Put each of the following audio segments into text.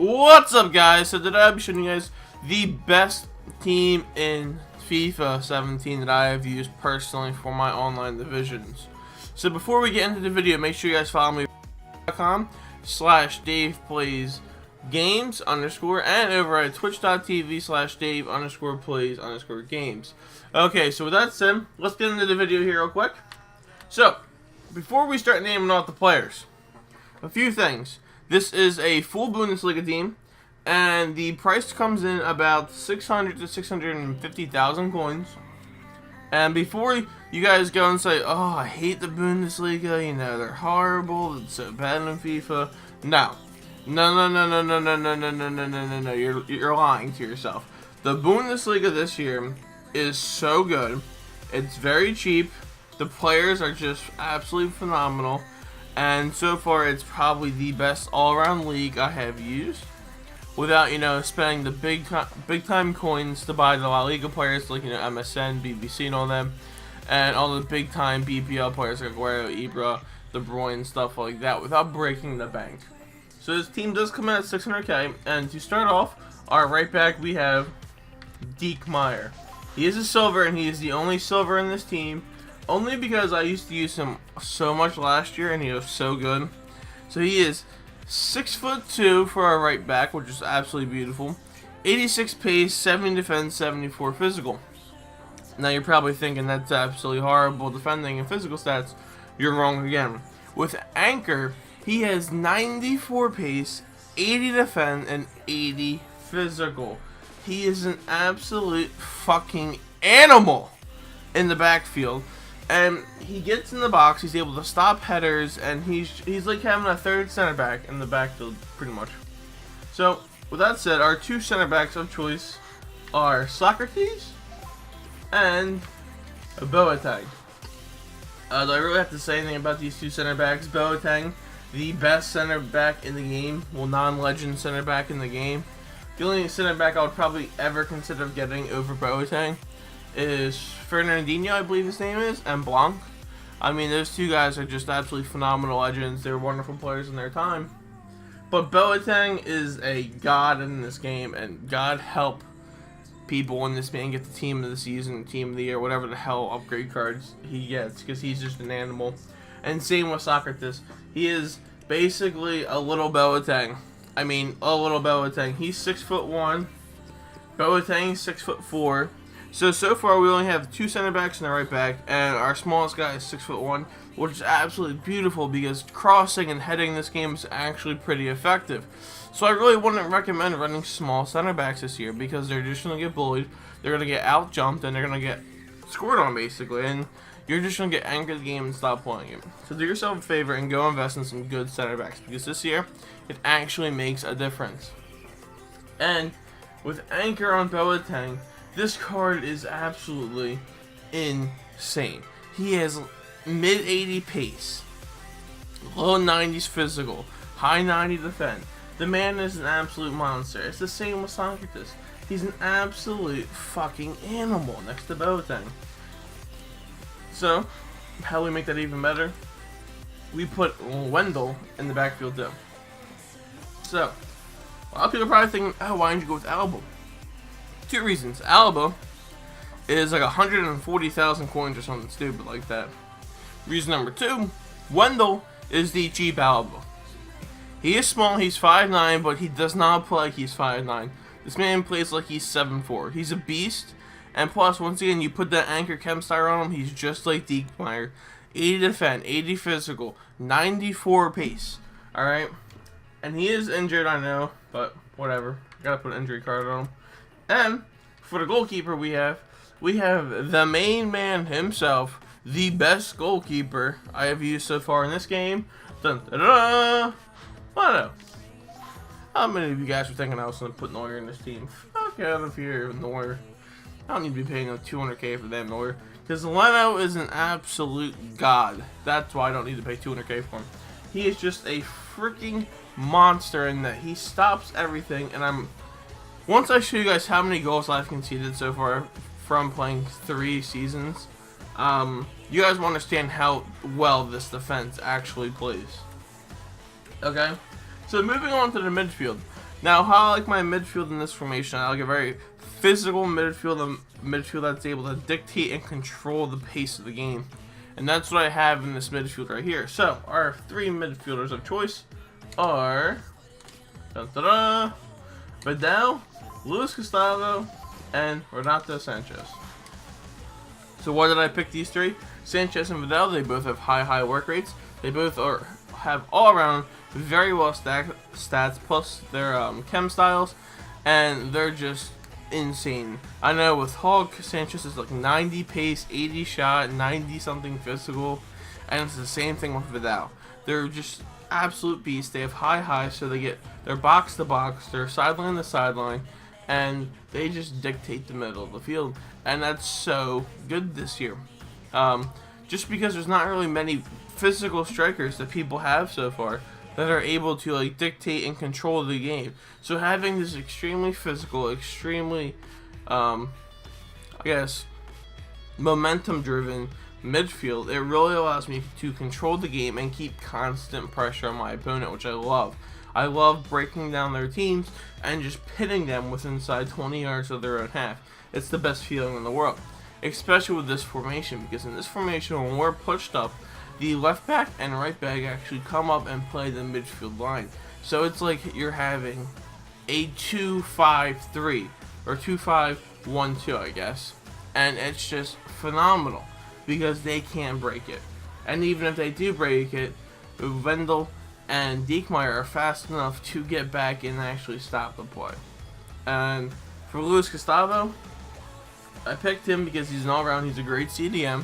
What's up, guys? So today I'll be showing you guys the best team in FIFA 17 that I have used personally for my online divisions. So before we get into the video, make sure you guys follow me twitch.com/DavePlaysGames_ and over at twitch.tv/Dave_Plays_Games. Okay, so with that said, let's get into the video here real quick. So, before we start naming off the players, a few things. This is a full Bundesliga team, and the price comes in about 600 to 650,000 coins. And before you guys go and say, "Oh, I hate the Bundesliga, you know, they're horrible, it's so bad in FIFA," no, you're lying to yourself. The Bundesliga this year is so good. It's very cheap. The players are just absolutely phenomenal. And so far, it's probably the best all-around league I have used, without, you know, spending the big time coins to buy the La Liga players like, you know, MSN, BBC, and all them, and all the big time BPL players like Aguero, Ibra, De Bruyne, stuff like that, without breaking the bank. So this team does come in at 600k, and to start off, our right back we have Diekmeyer. He is a silver, and he is the only silver in this team. Only because I used to use him so much last year and he was so good. So he is 6'2" for our right back, which is absolutely beautiful. 86 pace, 70 defense, 74 physical. Now you're probably thinking that's absolutely horrible defending and physical stats. You're wrong again. With Anchor, he has 94 pace, 80 defense, and 80 physical. He is an absolute fucking animal in the backfield. And he gets in the box, he's able to stop headers, and he's like having a third center back in the backfield, pretty much. So, with that said, our two center backs of choice are Socrates and Boateng. Do I really have to say anything about these two center backs? Boateng, the best center back in the game, well, non-legend center back in the game. The only center back I would probably ever consider getting over Boateng is Fernandinho, I believe his name is, and Blanc. I mean, those two guys are just absolutely phenomenal legends. They're wonderful players in their time. But Boateng is a god in this game, and God help people in this man get the team of the season, team of the year, whatever the hell upgrade cards he gets, because he's just an animal. And same with Socrates. He is basically a little Boateng. I mean, a little Boateng. He's 6'1". Boateng 6'4". So far we only have two center backs and a right back, and our smallest guy is 6'1", which is absolutely beautiful because crossing and heading this game is actually pretty effective. So I really wouldn't recommend running small center backs this year because they're just going to get bullied, they're going to get out jumped, and they're going to get scored on basically, and you're just going to get anchored the game and stop playing it. So do yourself a favor and go invest in some good center backs because this year it actually makes a difference. And with Anchor on Boateng, this card is absolutely insane. He has mid-80 pace, low 90s physical, high 90 defense. The man is an absolute monster. It's the same with Socrates. He's an absolute fucking animal next to Boateng. So, how do we make that even better? We put Wendell in the backfield too. So, a lot of people are probably thinking, "Oh, why didn't you go with Alba?" Two reasons. Alba is like 140,000 coins or something stupid like that. Reason number two, Wendell is the cheap Alba. He is small, he's 5'9", but he does not play like he's 5'9". This man plays like he's 7'4". He's a beast, and plus, once again, you put that Anchor Chem Star on him, he's just like Diekmeyer. 80 defense, 80 physical, 94 pace. Alright? And he is injured, I know, but whatever. Gotta put an injury card on him. And for the goalkeeper we have the main man himself, the best goalkeeper I have used so far in this game. Dun, da, da, da. I know. How many of you guys were thinking I was going to put Neuer in this team? Fuck out of here, Neuer. I don't need to be paying 200k for them, Neuer. Because Leno is an absolute god. That's why I don't need to pay 200k for him. He is just a freaking monster in that he stops everything, and once I show you guys how many goals I've conceded so far from playing 3 seasons, you guys will understand how well this defense actually plays. Okay? So moving on to the midfield. Now, how I like my midfield in this formation, I like a very physical midfield, a midfield that's able to dictate and control the pace of the game. And that's what I have in this midfield right here. So, our three midfielders of choice are Vidal, Luis Gustavo, and Renato Sanchez. So why did I pick these three? Sanchez and Vidal, they both have high work rates. They both have all around very well stacked stats, plus their chem styles, and they're just insane. I know with Hulk, Sanchez is like 90 pace, 80 shot, 90 something physical, and it's the same thing with Vidal. They're just absolute beasts. They have high, so they get their box to box, their sideline to sideline, and they just dictate the middle of the field, and that's so good this year. Just because there's not really many physical strikers that people have so far that are able to like dictate and control the game. So having this extremely physical, extremely, I guess, momentum-driven midfield, it really allows me to control the game and keep constant pressure on my opponent, which I love. I love breaking down their teams and just pitting them with inside 20 yards of their own half. It's the best feeling in the world, especially with this formation, because in this formation, when we're pushed up, the left back and right back actually come up and play the midfield line. So it's like you're having a 2-5-3 or 2-5-1-2, I guess, and it's just phenomenal because they can't break it. And even if they do break it, Wendell and Diekmeyer are fast enough to get back and actually stop the play. And for Luis Gustavo, I picked him because he's an all-around. He's a great CDM.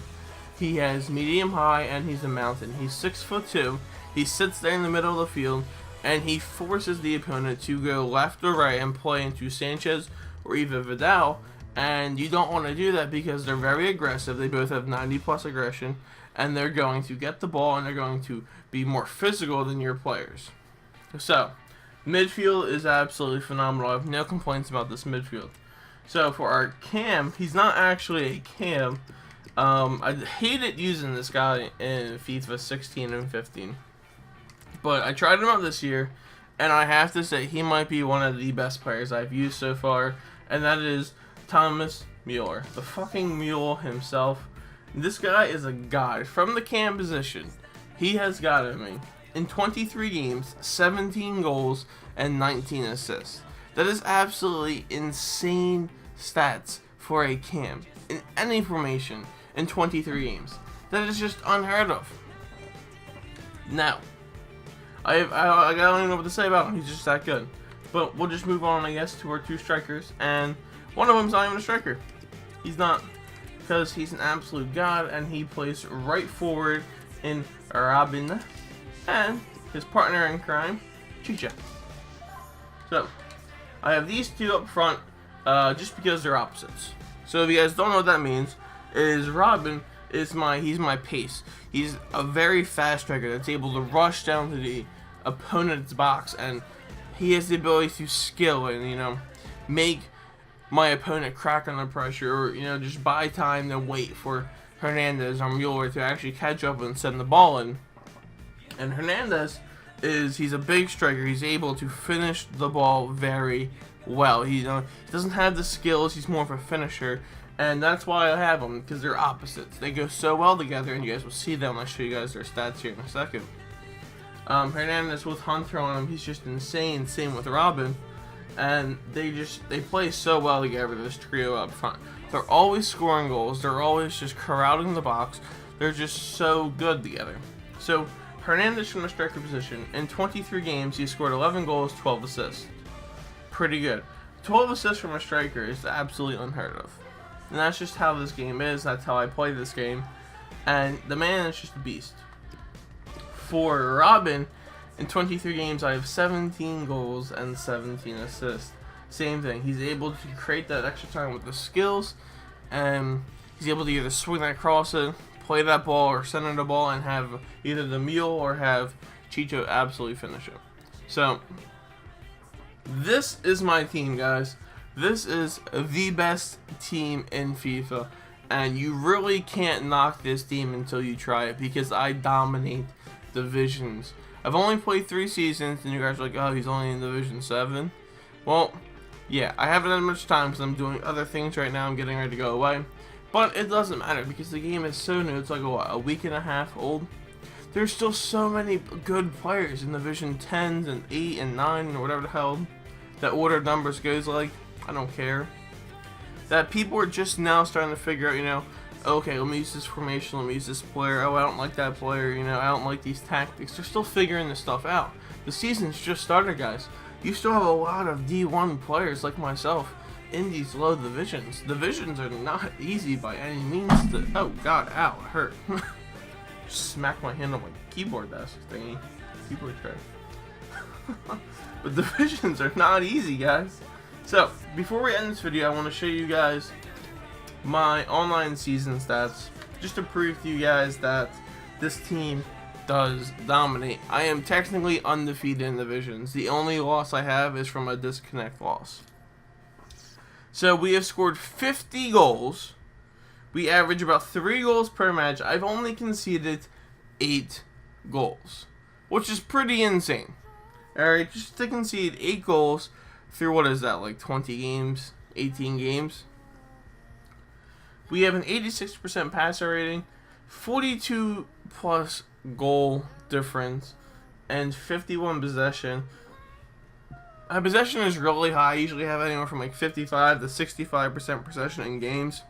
He has medium high and he's a mountain. He's 6'2". He sits there in the middle of the field and he forces the opponent to go left or right and play into Sanchez or even Vidal. And you don't want to do that because they're very aggressive. They both have 90 plus aggression, and they're going to get the ball and they're going to be more physical than your players. So, midfield is absolutely phenomenal. I have no complaints about this midfield. So for our cam, he's not actually a cam. I hated using this guy in FIFA 16 and 15. But I tried him out this year, and I have to say he might be one of the best players I've used so far, and that is Thomas Mueller. The fucking mule himself. This guy is a god. From the cam position, he has gotten me, in 23 games, 17 goals and 19 assists. That is absolutely insane stats for a cam in any formation in 23 games. That is just unheard of. Now, I don't even know what to say about him. He's just that good. But we'll just move on, I guess, to our two strikers. And one of them's not even a striker. He's not, because he's an absolute god, and he plays right forward in Robin, and his partner in crime, Chicha. So, I have these two up front, just because they're opposites. So if you guys don't know what that means, is Robin is he's my pace. He's a very fast striker that's able to rush down to the opponent's box, and he has the ability to skill and, you know, make my opponent crack under pressure, or, you know, just buy time and wait for Hernandez or Mueller to actually catch up and send the ball in. And Hernandez he's a big striker. He's able to finish the ball very well. He doesn't have the skills. He's more of a finisher, and that's why I have them, because they're opposites. They go so well together, and you guys will see them when I show you guys their stats here in a second. Hernandez with Hunter on him, he's just insane. Same with Robin, and they play so well together, this trio up front. They're always scoring goals. They're always just corralling the box. They're just so good together. So Hernandez from the striker position, in 23 games, he scored 11 goals, 12 assists. Pretty good. 12 assists from a striker is absolutely unheard of. And that's just how this game is. That's how I play this game. And the man is just a beast. For Robin, in 23 games, I have 17 goals and 17 assists. Same thing. He's able to create that extra time with the skills, and he's able to either swing that cross it, play that ball, or center the ball, and have either the mule or have Chicho absolutely finish it. So, this is my team, guys. This is the best team in FIFA, and you really can't knock this team until you try it, because I dominate divisions. I've only played 3 seasons, and you guys are like, oh, he's only in Division 7. Well, yeah, I haven't had much time because I'm doing other things right now. I'm getting ready to go away. But it doesn't matter because the game is so new. It's like a week and a half old. There's still so many good players in Division 10s and 8 and 9 or whatever the hell that order numbers goes like. I don't care. That people are just now starting to figure out, you know, okay, let me use this formation, let me use this player. Oh, I don't like that player, you know, I don't like these tactics. They're still figuring this stuff out. The season's just started, guys. You still have a lot of D1 players like myself in these low divisions. Divisions are not easy by any means. Oh God, ow, it hurt. Just smacked my hand on my keyboard desk thingy. Keyboard tray. But divisions are not easy, guys. So, before we end this video, I want to show you guys my online season stats, just to prove to you guys that this team does dominate. I am technically undefeated in divisions. The only loss I have is from a disconnect loss. So we have scored 50 goals. We average about 3 goals per match. I've only conceded 8 goals, which is pretty insane. Alright, just to concede 8 goals through, what is that, like 20 games, 18 games. We have an 86% passer rating, 42 plus goal difference, and 51 possession. My possession is really high. I usually have anywhere from like 55 to 65% possession in games.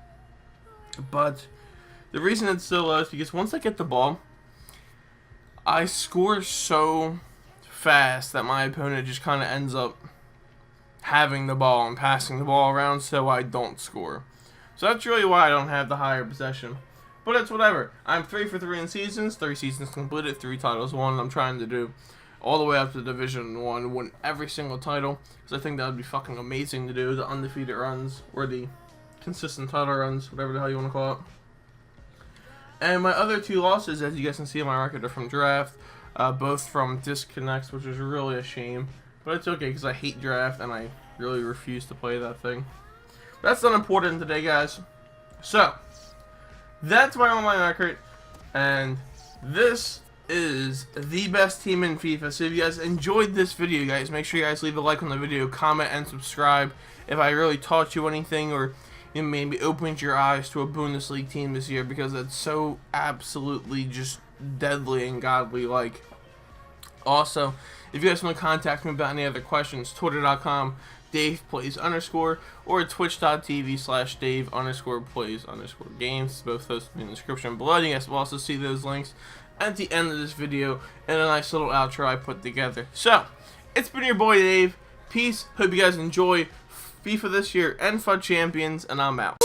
But the reason it's so low is because once I get the ball, I score so fast that my opponent just kind of ends up having the ball and passing the ball around, so I don't score. So that's really why I don't have the higher possession. But it's whatever. I'm 3 for 3 in seasons, 3 seasons completed, 3 titles won. I'm trying to do all the way up to Division 1, win every single title, because I think that would be fucking amazing to do, the undefeated runs, or the consistent title runs, whatever the hell you want to call it. And my other 2 losses, as you guys can see on my record, are from draft, both from disconnects, which is really a shame. But it's okay, because I hate draft, and I really refuse to play that thing. That's not important today, guys. So, that's my online record, and this is the best team in FIFA. So if you guys enjoyed this video, guys, make sure you guys leave a like on the video, comment, and subscribe if I really taught you anything, or you know, maybe opened your eyes to a Bundesliga team this year, because it's so absolutely just deadly and godly like. Also, if you guys want to contact me about any other questions, twitter.com DavePlays_, or twitch.tv/Dave_plays_games. Both those in the description below. You guys will also see those links at the end of this video and a nice little outro I put together. So, it's been your boy Dave. Peace. Hope you guys enjoy FIFA this year and Fut Champions, and I'm out.